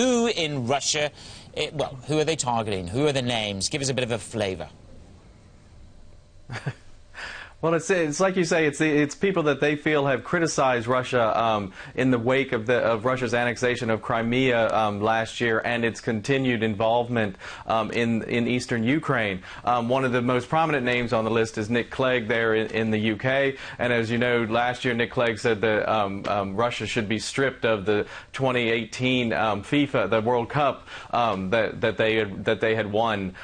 Who in Russia, well, who are they targeting? Who are the names? Give us a bit of a flavour. Well, it's like you say, it's people that they feel have criticized Russia in the wake of Russia's annexation of Crimea last year and its continued involvement in eastern Ukraine. One of the most prominent names on the list is Nick Clegg there in the UK. And as you know, last year Nick Clegg said that Russia should be stripped of the 2018 FIFA, the World Cup that they had won.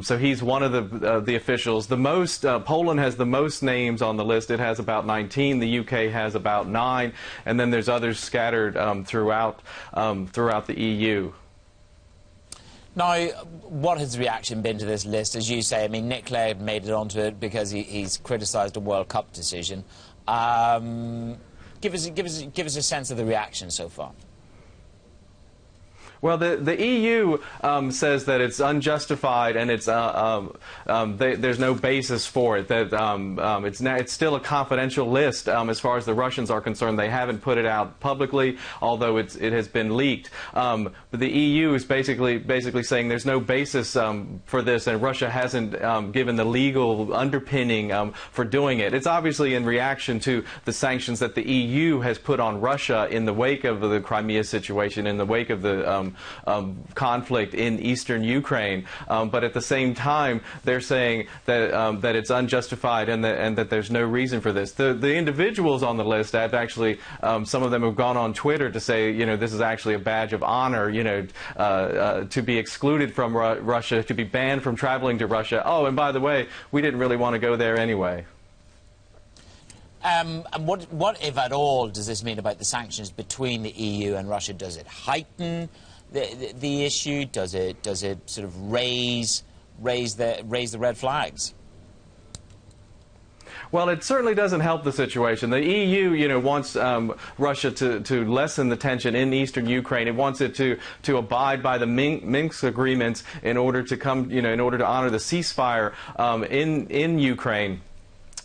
So he's one of the officials. The most Poland has the most names on the list. It has about 19. The UK has about 9, and then there's others scattered throughout the EU. Now, what has the reaction been to this list? As you say, I mean, Nick Clegg made it onto it because he's criticised a World Cup decision. Give us a sense of the reaction so far. Well, the EU says that it's unjustified and it's there's no basis for it. That it's still a confidential list as far as the Russians are concerned. They haven't put it out publicly, although it has been leaked. But the EU is basically saying there's no basis for this, and Russia hasn't given the legal underpinning for doing it. It's obviously in reaction to the sanctions that the EU has put on Russia in the wake of the Crimea situation, in the wake of the conflict in eastern Ukraine, but at the same time they're saying that that it's unjustified and that there's no reason for this. The individuals on the list have actually some of them have gone on Twitter to say, you know, this is actually a badge of honor, you know, to be excluded from Russia, to be banned from traveling to Russia. Oh, and by the way, we didn't really want to go there anyway. And what, if at all, does this mean about the sanctions between the EU and Russia? Does it heighten the issue? Does it sort of raise the red flags? Well, it certainly doesn't help the situation. The EU, you know, wants Russia to lessen the tension in eastern Ukraine. It wants it to abide by the Minsk agreements in order to in order to honor the ceasefire in Ukraine.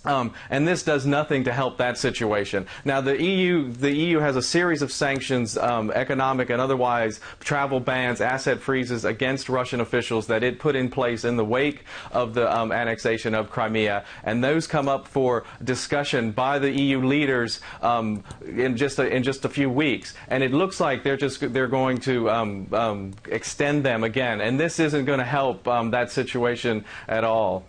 And this does nothing to help that situation. Now, the EU has a series of sanctions, economic and otherwise, travel bans, asset freezes against Russian officials that it put in place in the wake of the annexation of Crimea, and those come up for discussion by the EU leaders in just a few weeks. And it looks like they're going to extend them again, and this isn't going to help that situation at all.